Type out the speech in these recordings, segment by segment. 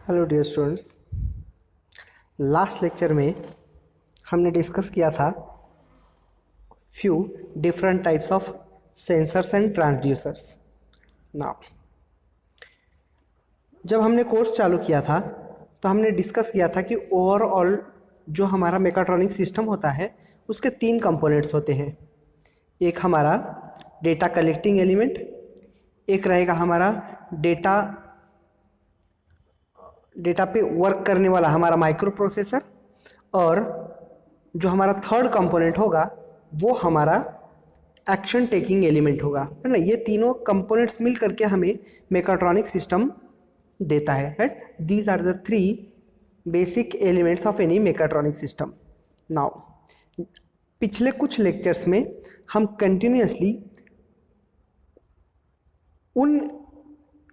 Hello dear students. Last lecture में हमने discuss किया था few different types of sensors and transducers. Now जब हमने कोर्स चालू किया था तो हमने डिस्कस किया था कि ओवरऑल जो हमारा मेकाट्रॉनिक सिस्टम होता है उसके तीन कंपोनेंट्स होते हैं। एक हमारा डेटा कलेक्टिंग एलिमेंट, एक रहेगा हमारा डेटा पे वर्क करने वाला हमारा माइक्रो प्रोसेसर, और जो हमारा थर्ड कंपोनेंट होगा वो हमारा एक्शन टेकिंग एलिमेंट होगा, है ना। ये तीनों कंपोनेंट्स मिल करके हमें मेकाट्रॉनिक सिस्टम देता है, right. These are the three basic elements of any mechatronic system. Now पिछले कुछ लेक्चर्स में हम कंटिन्यूअसली उन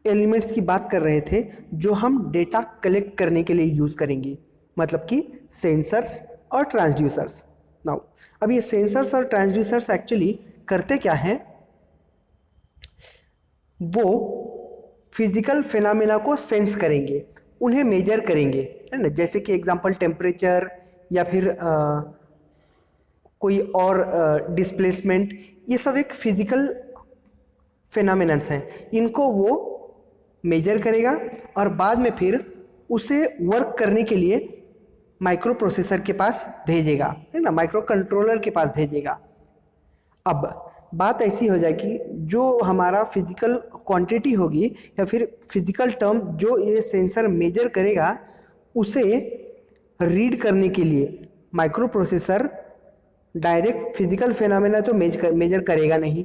एलिमेंट्स की बात कर रहे थे जो हम डेटा कलेक्ट करने के लिए यूज़ करेंगे, मतलब कि सेंसर्स और ट्रांसड्यूसर्स। नाउ अब ये सेंसर्स और ट्रांसड्यूसर्स एक्चुअली करते क्या हैं, वो फिजिकल फिनोमेना को सेंस करेंगे, उन्हें मेजर करेंगे, है ना। जैसे कि एग्जांपल टेम्परेचर या फिर कोई और डिस्प्लेसमेंट, ये सब एक फिजिकल फिनोमेनन्स हैं। इनको वो मेजर करेगा और बाद में फिर उसे वर्क करने के लिए माइक्रो प्रोसेसर के पास भेजेगा, है ना, माइक्रो कंट्रोलर के पास भेजेगा। अब बात ऐसी हो जाए कि जो हमारा फिजिकल क्वांटिटी होगी या फिर फिजिकल टर्म जो ये सेंसर मेजर करेगा, उसे रीड करने के लिए micro processor direct physical phenomena तो मेजर करेगा नहीं।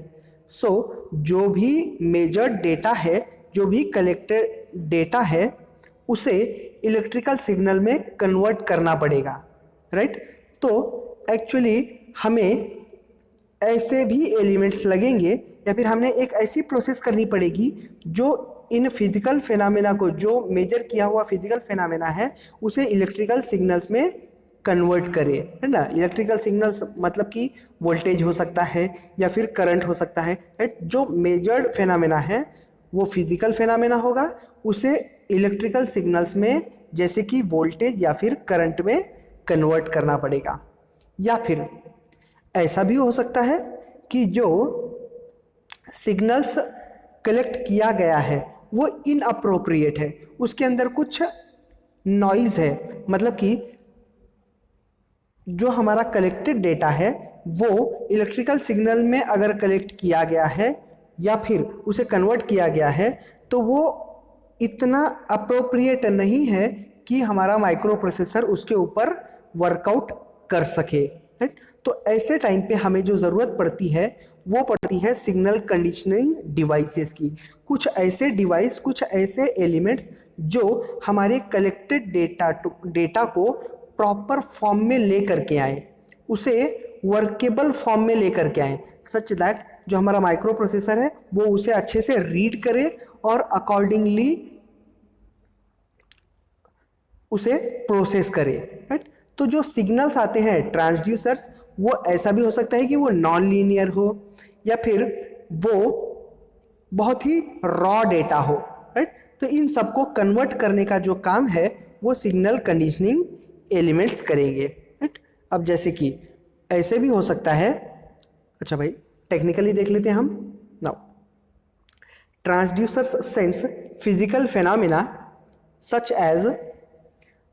सो जो भी मेजर्ड डेटा है, जो भी कलेक्टेड डेटा है, उसे इलेक्ट्रिकल सिग्नल में कन्वर्ट करना पड़ेगा, राइट। तो एक्चुअली हमें ऐसे भी एलिमेंट्स लगेंगे या फिर हमने एक ऐसी प्रोसेस करनी पड़ेगी जो इन फिजिकल फिनोमेना को, जो मेजर किया हुआ फिजिकल फिनोमेना है, उसे इलेक्ट्रिकल सिग्नल्स में कन्वर्ट करे, है ना। इलेक्ट्रिकल सिग्नल्स मतलब कि वोल्टेज हो सकता है या फिर करंट हो सकता है, राइट। जो मेजर्ड फिनोमेना है वो फिजिकल फिनोमेना होगा, उसे इलेक्ट्रिकल सिग्नल्स में जैसे कि वोल्टेज या फिर करंट में कन्वर्ट करना पड़ेगा। या फिर ऐसा भी हो सकता है कि जो सिग्नल्स कलेक्ट किया गया है वो इनअप्रोप्रिएट है, उसके अंदर कुछ नॉइज़ है, मतलब कि जो हमारा कलेक्टेड डेटा है वो इलेक्ट्रिकल सिग्नल में अगर कलेक्ट किया गया है या फिर उसे कन्वर्ट किया गया है तो वो इतना अप्रोप्रिएट नहीं है कि हमारा माइक्रो प्रोसेसर उसके ऊपर वर्कआउट कर सके, राइट। तो ऐसे टाइम पे हमें जो ज़रूरत पड़ती है वो पड़ती है सिग्नल कंडीशनिंग डिवाइसेस की। कुछ ऐसे डिवाइस, कुछ ऐसे एलिमेंट्स जो हमारे कलेक्टेड डेटा को प्रॉपर फॉर्म में ले करके आए, उसे वर्केबल फॉर्म में ले करके आए, सच दैट जो हमारा माइक्रो प्रोसेसर है वो उसे अच्छे से रीड करे और अकॉर्डिंगली उसे प्रोसेस करे, राइट। तो जो सिग्नल्स आते हैं ट्रांसड्यूसर्स, वो ऐसा भी हो सकता है कि वो नॉन लीनियर हो या फिर वो बहुत ही रॉ डेटा हो, राइट। तो इन सबको कन्वर्ट करने का जो काम है वो सिग्नल कंडीशनिंग एलिमेंट्स करेंगे, राइट। अब जैसे कि ऐसे भी हो सकता है, अच्छा भाई टेक्निकली देख लेते हैं हम। Now transducers sense physical phenomena such as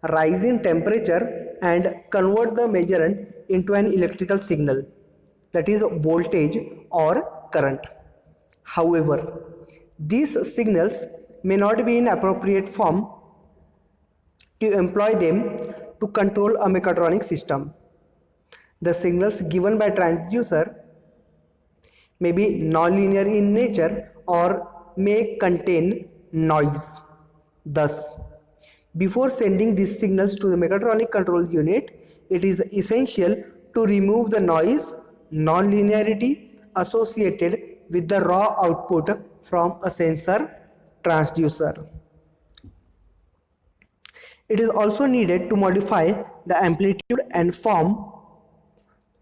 rise in temperature and convert the measurement into an electrical signal, that is voltage or current. However, these signals may not be in appropriate form to employ them to control a mechatronic system. The signals given by transducer may be nonlinear in nature or may contain noise. Thus, before sending these signals to the mechatronic control unit, it is essential to remove the noise, non-linearity associated with the raw output from a sensor transducer. It is also needed to modify the amplitude and form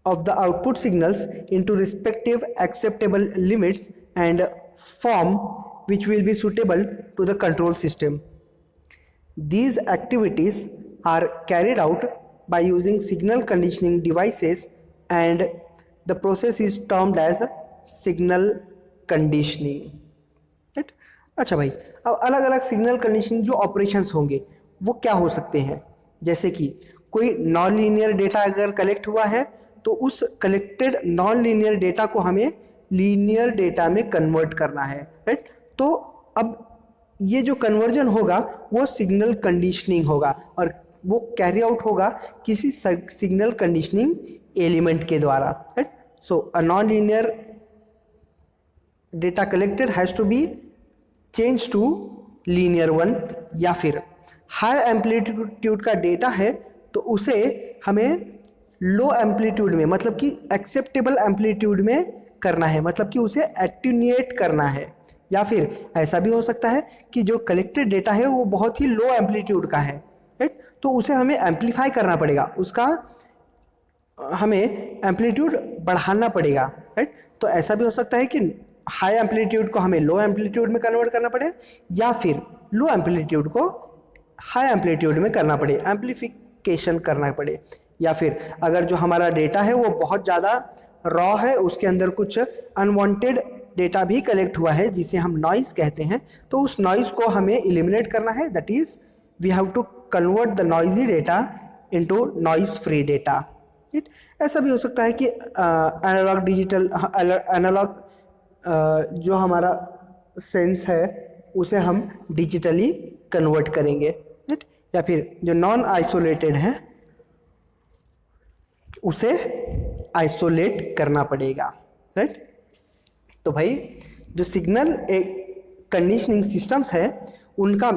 of the output signals into respective acceptable limits and form which will be suitable to the control system. These activities are carried out by using signal conditioning devices and the process is termed as signal conditioning. Right. अच्छा भाई, अब अलग अलग signal conditioning जो operations होंगे वो क्या हो सकते हैं, जैसे कि कोई नॉन लीनियर डेटा अगर कलेक्ट हुआ है तो उस कलेक्टेड नॉन लीनियर डेटा को हमें लीनियर डेटा में कन्वर्ट करना है, राइट। तो अब ये जो कन्वर्जन होगा वो सिग्नल कंडीशनिंग होगा और वो कैरी आउट होगा किसी सिग्नल कंडीशनिंग एलिमेंट के द्वारा, right. So a non linear data collected has to be change to linear one, या फिर हाई एम्पलीट्यूड का डेटा है तो उसे हमें लो एम्पलीट्यूड में, मतलब कि एक्सेप्टेबल एम्पलीट्यूड में करना है, मतलब कि उसे एट्यूनेट करना है। या फिर ऐसा भी हो सकता है कि जो कलेक्टेड डेटा है वो बहुत ही लो एम्पलीट्यूड का है, राइट, तो उसे हमें एम्पलीफाई करना पड़ेगा, उसका हमें एम्पलीट्यूड बढ़ाना पड़ेगा, राइट। तो ऐसा भी हो सकता है कि हाई एम्पलीट्यूड को हमें लो एम्पलीट्यूड में कन्वर्ट करना पड़े या फिर लो एम्पलीट्यूड को हाई एम्पलीट्यूड में करना पड़े, एम्पलीफिकेशन करना पड़े। या फिर अगर जो हमारा डेटा है वो बहुत ज़्यादा रॉ है, उसके अंदर कुछ अनवांटेड डेटा भी कलेक्ट हुआ है जिसे हम नॉइज़ कहते हैं, तो उस नॉइज़ को हमें एलिमिनेट करना है, that is we have to convert the noisy data into noise free data, right. ऐसा भी हो सकता है कि एनालॉग डिजिटल एनालॉग जो हमारा सेंस है उसे हम डिजिटली कन्वर्ट करेंगे, राइट। या फिर जो नॉन आइसोलेटेड है उसे आइसोलेट करना पड़ेगा, राइट। तो भाई जो सिग्नल कंडीशनिंग सिस्टम्स है उनका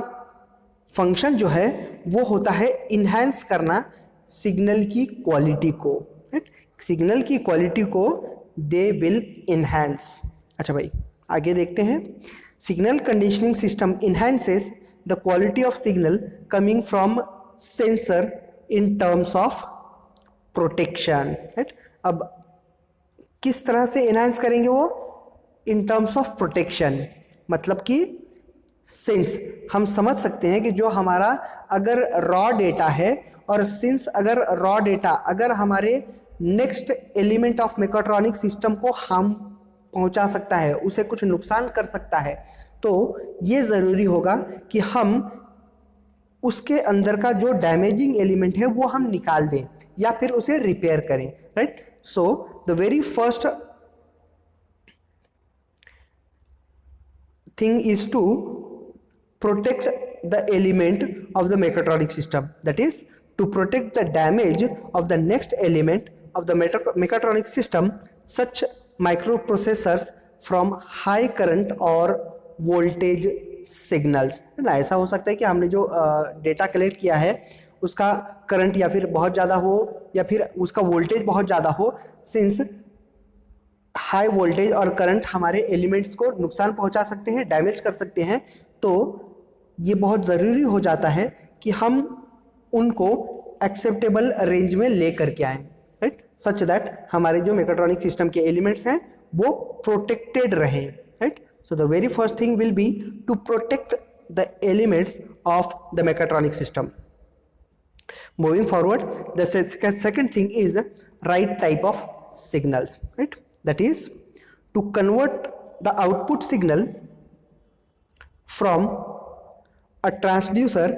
फंक्शन जो है वो होता है इन्हेंस करना सिग्नल की क्वालिटी को, राइट। सिग्नल की क्वालिटी को दे विल इन्हेंस। अच्छा भाई आगे देखते हैं। Signal conditioning system enhances the quality of signal coming from sensor in terms of protection, right. अब किस तरह से इन्हांस करेंगे वो, इन टर्म्स ऑफ प्रोटेक्शन, मतलब कि सिंस हम समझ सकते हैं कि जो हमारा अगर रॉ डेटा है और सिंस अगर रॉ डेटा अगर हमारे next element of mechatronic system को हार्म पहुंचा सकता है, उसे कुछ नुकसान कर सकता है, तो ये ज़रूरी होगा कि हम उसके अंदर का जो डैमेजिंग एलिमेंट है वो हम निकाल दें या फिर उसे रिपेयर करें, right. So the very first thing is to protect the element of the mechatronic system, that is to protect the damage of the next element of the mechatronic system such microprocessors from high current और voltage signals. ना ऐसा हो सकता है कि हमने जो data collect किया है उसका करंट या फिर बहुत ज़्यादा हो या फिर उसका वोल्टेज बहुत ज़्यादा हो, सिंस हाई वोल्टेज और करंट हमारे एलिमेंट्स को नुकसान पहुंचा सकते हैं, डैमेज कर सकते हैं, तो ये बहुत ज़रूरी हो जाता है कि हम उनको एक्सेप्टेबल रेंज में ले करके आएँ, राइट, सच दैट हमारे जो मेकाट्रॉनिक सिस्टम के एलिमेंट्स हैं वो प्रोटेक्टेड रहें, right. So the very first thing will be to protect the elements of the mechatronic system. Moving forward, the second thing is right type of signals, right? That is to convert the output signal from a transducer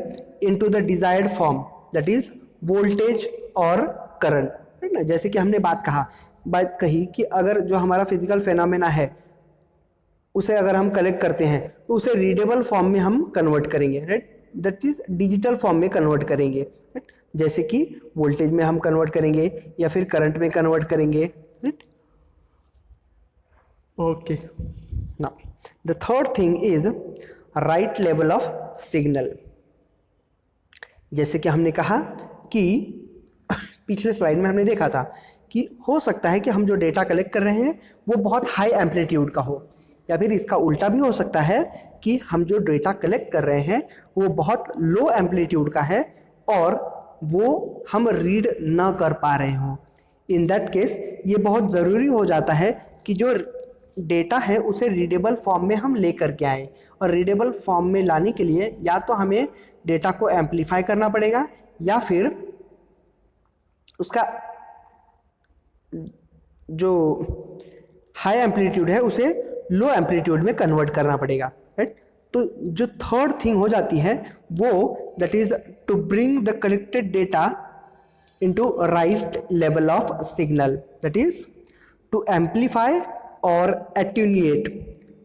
into the desired form, that is voltage or current, right ना। जैसे कि हमने बात कही कि अगर जो हमारा फिजिकल फेनोमेना है उसे अगर हम कलेक्ट करते हैं तो उसे रीडेबल फॉर्म में हम कन्वर्ट करेंगे, right, that is digital form में कन्वर्ट करेंगे, राइट। जैसे कि वोल्टेज में हम कन्वर्ट करेंगे या फिर करंट में कन्वर्ट करेंगे, right. Okay, now the third thing is right level of signal. जैसे कि हमने कहा कि पिछले स्लाइड में हमने देखा था कि हो सकता है कि हम जो डेटा कलेक्ट कर रहे हैं वो बहुत हाई एम्पलीट्यूड का हो, या फिर इसका उल्टा भी हो सकता है कि हम जो डेटा कलेक्ट कर रहे हैं वो बहुत लो एम्पलीट्यूड का है और वो हम रीड ना कर पा रहे हों। इन दैट केस ये बहुत ज़रूरी हो जाता है कि जो डेटा है उसे रीडेबल फॉर्म में हम ले करके आएँ, और रीडेबल फॉर्म में लाने के लिए या तो हमें डेटा को एम्पलीफाई करना पड़ेगा या फिर उसका जो हाई एम्पलीट्यूड है उसे लो एम्पलीट्यूड में कन्वर्ट करना पड़ेगा, राइट। तो जो थर्ड थिंग हो जाती है वो that is to bring the collected data into right level of signal, that is to amplify और attenuate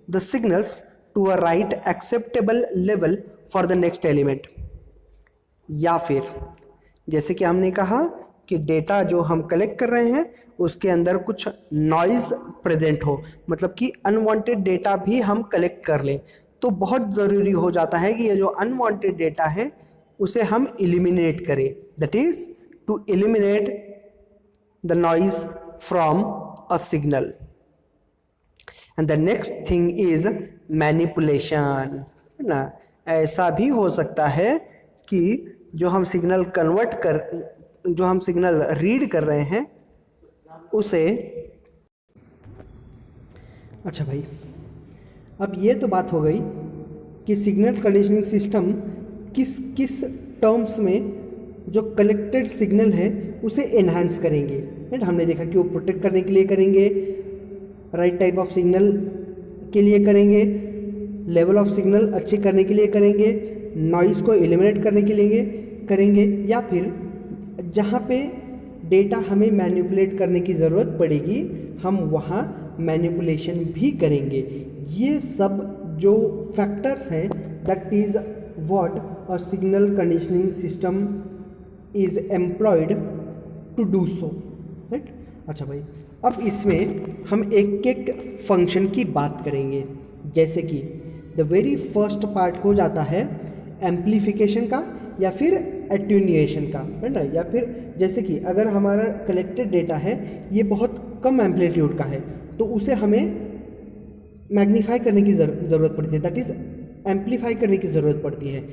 the signals to a right acceptable level for the next element. या फिर जैसे कि हमने कहा कि डेटा जो हम कलेक्ट कर रहे हैं उसके अंदर कुछ नॉइज प्रेजेंट हो, मतलब कि अनवांटेड डेटा भी हम कलेक्ट कर लें, तो बहुत ज़रूरी हो जाता है कि ये जो अनवांटेड डेटा है उसे हम एलिमिनेट करें, that is to eliminate the noise from a signal. And the next thing is manipulation, है ना। ऐसा भी हो सकता है कि जो हम सिग्नल रीड कर रहे हैं उसे, अच्छा भाई, अब ये तो बात हो गई कि सिग्नल कंडीशनिंग सिस्टम किस किस टर्म्स में जो कलेक्टेड सिग्नल है उसे एनहांस करेंगे, राइट। हमने देखा कि वो प्रोटेक्ट करने के लिए करेंगे, राइट टाइप ऑफ सिग्नल के लिए करेंगे, लेवल ऑफ सिग्नल अच्छे करने के लिए करेंगे, नॉइज़ को एलिमिनेट करने के लिए करेंगे, या फिर जहाँ पे डेटा हमें मैनिपुलेट करने की ज़रूरत पड़ेगी हम वहाँ मैनिपुलेशन भी करेंगे। ये सब जो फैक्टर्स हैं that is what a signal conditioning system is employed to do so, right. अच्छा भाई, अब इसमें हम एक एक फंक्शन की बात करेंगे, जैसे कि द वेरी फर्स्ट पार्ट हो जाता है एम्प्लीफिकेशन का या फिर एट्यूनिएशन का, है ना। या फिर जैसे कि अगर हमारा कलेक्टेड डेटा है ये बहुत कम एम्पलीट्यूड का है तो उसे हमें मैग्नीफाई करने की ज़रूरत पड़ती है, दैट इज़ एम्पलीफाई करने की ज़रूरत पड़ती है।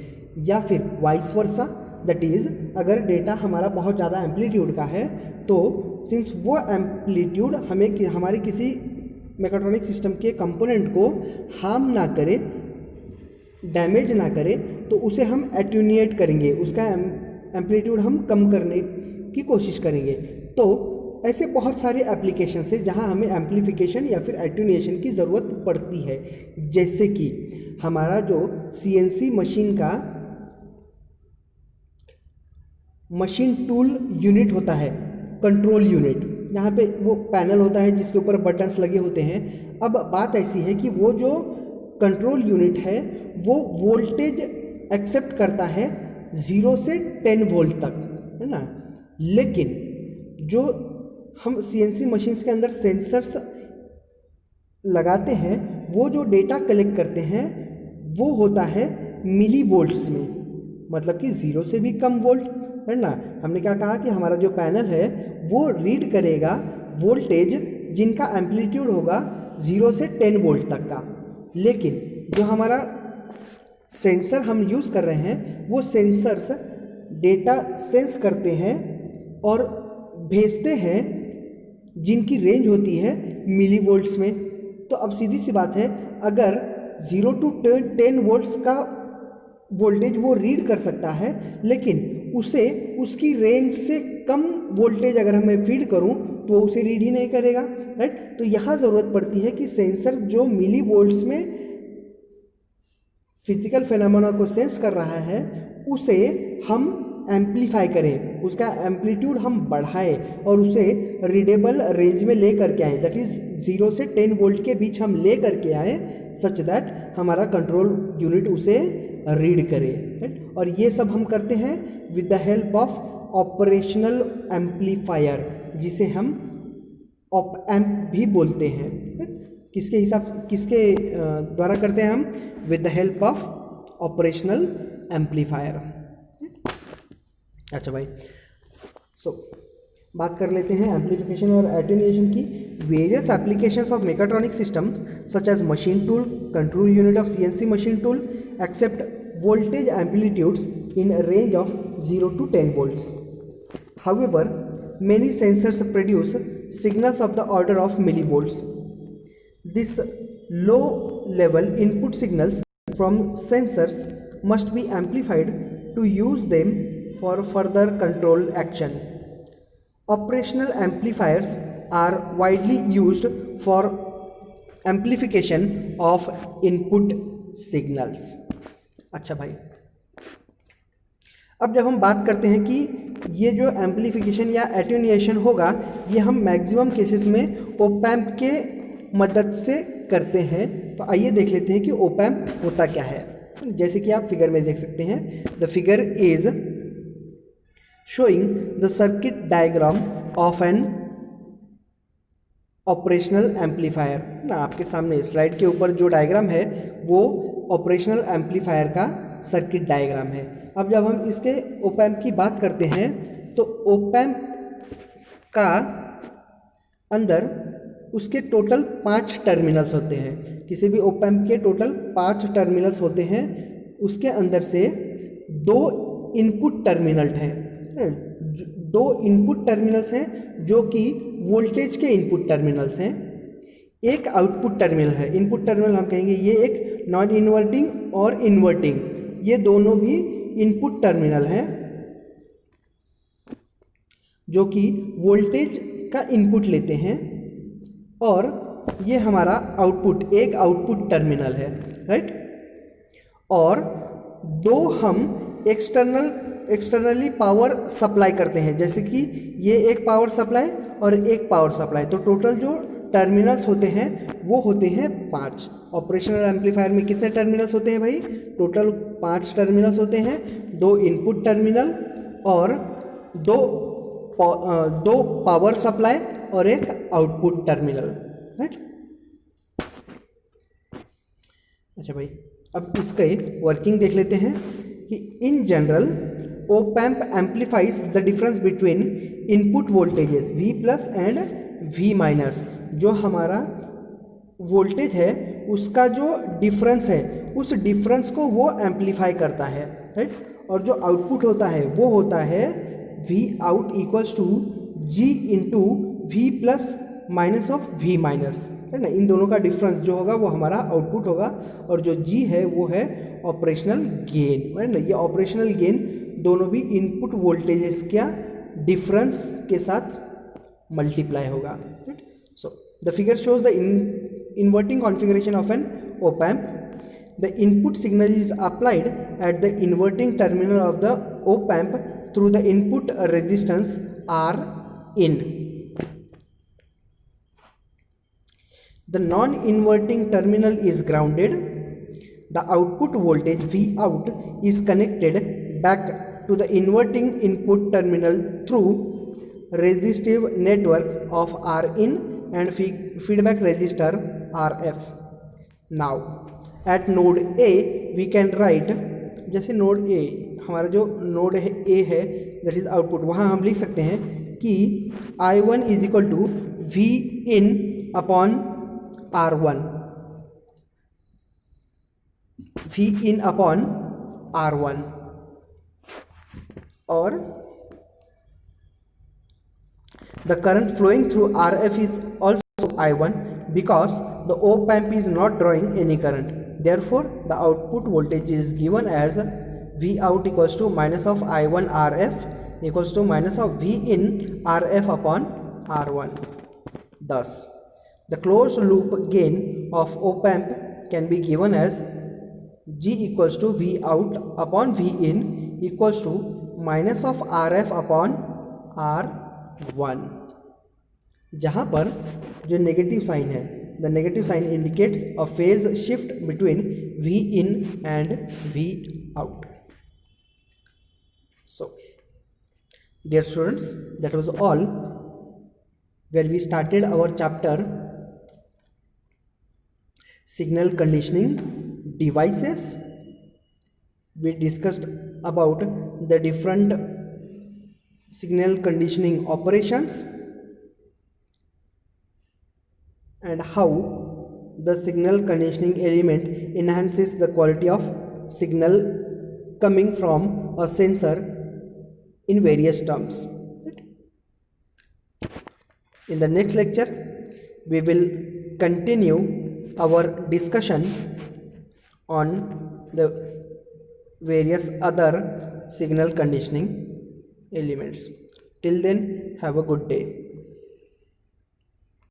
या फिर वाइस वर्सा, दैट इज़ अगर डेटा हमारा बहुत ज़्यादा एम्पलीट्यूड का है तो सिंस वो एम्पलीट्यूड हमें हमारे किसी मेकाट्रॉनिक सिस्टम के कंपोनेंट को हार्म ना करे, डैमेज ना करे, तो उसे हम एट्यूनिएट करेंगे, उसका एम्पलीट्यूड हम कम करने की कोशिश करेंगे। तो ऐसे बहुत सारे एप्लीकेशन है जहां हमें एम्पलीफिकेशन या फिर एट्यूनिएशन की ज़रूरत पड़ती है। जैसे कि हमारा जो CNC मशीन का मशीन टूल यूनिट होता है, कंट्रोल यूनिट, जहाँ पे वो पैनल होता है जिसके ऊपर बटन्स लगे होते हैं। अब बात ऐसी है कि वो जो कंट्रोल यूनिट है वो वोल्टेज एक्सेप्ट करता है 0 से 10 वोल्ट तक, है ना। लेकिन जो हम CNC मशीन्स के अंदर सेंसर्स लगाते हैं वो जो डेटा कलेक्ट करते हैं वो होता है मिली वोल्ट्स में, मतलब कि 0 से भी कम वोल्ट, है ना। हमने क्या कहा कि हमारा जो पैनल है वो रीड करेगा वोल्टेज जिनका एम्पलीट्यूड होगा 0 से 10 वोल्ट तक का। लेकिन जो हमारा सेंसर हम यूज़ कर रहे हैं वो सेंसर्स डेटा सेंस करते हैं और भेजते हैं जिनकी रेंज होती है मिली वोल्ट्स में। तो अब सीधी सी बात है, अगर 0 to 10 वोल्ट्स का वोल्टेज वो रीड कर सकता है लेकिन उसे उसकी रेंज से कम वोल्टेज अगर मैं फीड करूं तो उसे रीड ही नहीं करेगा, राइट। तो यहाँ ज़रूरत पड़ती है कि सेंसर जो मिली वोल्ट्स में फिजिकल फेनोमेना को सेंस कर रहा है उसे हम एम्पलीफाई करें, उसका एम्पलीट्यूड हम बढ़ाएं और उसे रीडेबल रेंज में ले करके आएँ, दैट इज़ 0 से 10 वोल्ट के बीच हम ले करके आएँ सच दैट हमारा कंट्रोल यूनिट उसे रीड करे, राइट। और ये सब हम करते हैं with the help of operational amplifier, जिसे हम ऑप एम्प भी बोलते हैं। किसके द्वारा करते हैं हम? With the help of operational amplifier. अच्छा भाई, बात कर लेते हैं एम्पलीफिकेशन और एटेन्यूएशन की। Various applications of mechatronic system such as machine tool, control unit of CNC machine tool except voltage amplitudes in a range of 0 to 10 volts. However, many sensors produce signals of the order of millivolts. This low level input signals from sensors must be amplified to use them for further control action. Operational amplifiers are widely used for amplification of input signals. अच्छा भाई, अब जब हम बात करते हैं कि ये जो एम्पलीफिकेशन या एटेन्यूएशन होगा, ये हम मैक्सिमम केसेस में ओप एम्प के मदद से करते हैं। तो आइए देख लेते हैं कि ओप एम्प होता क्या है। जैसे कि आप फिगर में देख सकते हैं, the figure is showing the circuit diagram of N operational amplifier ना। आपके सामने स्लाइड के ऊपर जो डायग्राम है वो ऑपरेशनल एम्पलीफायर का सर्किट डायग्राम है। अब जब हम इसके ओप एम्प की बात करते हैं तो ओप एम्प का अंदर उसके टोटल 5 टर्मिनल्स होते हैं। किसी भी ओप एम्प के टोटल 5 टर्मिनल्स होते हैं। उसके अंदर से 2 इनपुट टर्मिनल हैं, 2 इनपुट टर्मिनल्स हैं जो कि वोल्टेज के इनपुट टर्मिनल्स हैं। एक आउटपुट टर्मिनल है। इनपुट टर्मिनल हम कहेंगे ये एक नॉन इन्वर्टिंग और इन्वर्टिंग, ये दोनों भी इनपुट टर्मिनल हैं जो कि वोल्टेज का इनपुट लेते हैं। और ये हमारा आउटपुट, एक आउटपुट टर्मिनल है, राइट। और 2 हम एक्सटर्नली पावर सप्लाई करते हैं, जैसे कि ये एक पावर सप्लाई और एक पावर सप्लाई। तो टोटल जो टर्मिनल्स होते हैं वो होते हैं 5। ऑपरेशनल एम्पलीफायर में कितने टर्मिनल्स होते हैं भाई? टोटल 5 टर्मिनल्स होते हैं। 2 इनपुट टर्मिनल और 2 पावर सप्लाई और एक आउटपुट टर्मिनल, राइट। अच्छा भाई, अब इसका वर्किंग देख लेते हैं कि in general op amp amplifies the difference between input voltages V+ and V-। जो हमारा वोल्टेज है उसका जो डिफरेंस है उस डिफरेंस को वो एम्पलीफाई करता है, राइट। और जो आउटपुट होता है वो होता है V out equals to G into V+ minus of V-, है ना। इन दोनों का डिफरेंस जो होगा वो हमारा आउटपुट होगा। और जो G है वो है ऑपरेशनल गेन, है ना। ये ऑपरेशनल गेन दोनों भी इनपुट वोल्टेजेस का डिफरेंस के साथ मल्टीप्लाई होगा, right. So the figure shows the inverting configuration of an op amp. The input signal is applied at the inverting terminal of the op amp through the input resistance Rin. The non-inverting terminal is grounded. The output voltage Vout is connected back to the inverting input terminal through resistive network of Rin and feedback resistor Rf. Now at node A we can write, जैसे node A, हमारा जो node है A है that is output, वहाँ हम लिख सकते हैं कि I1 is equal to V in upon R1, V in upon R1। और the current flowing through RF is also I1 because the op amp is not drawing any current. Therefore, the output voltage is given as Vout equals to minus of I1 RF equals to minus of V in RF upon R1. Thus, the closed loop gain of op amp can be given as G equals to Vout upon V in equals to minus of RF upon R1। जहाँ पर जो negative sign है, the negative sign indicates a phase shift between V in and V out। So, dear students, that was all where we started our chapter signal conditioning devices. We discussed about the different signal conditioning operations and how the signal conditioning element enhances the quality of signal coming from a sensor in various terms. In the next lecture, we will continue our discussion on the various other signal conditioning elements. Till then, have a good day.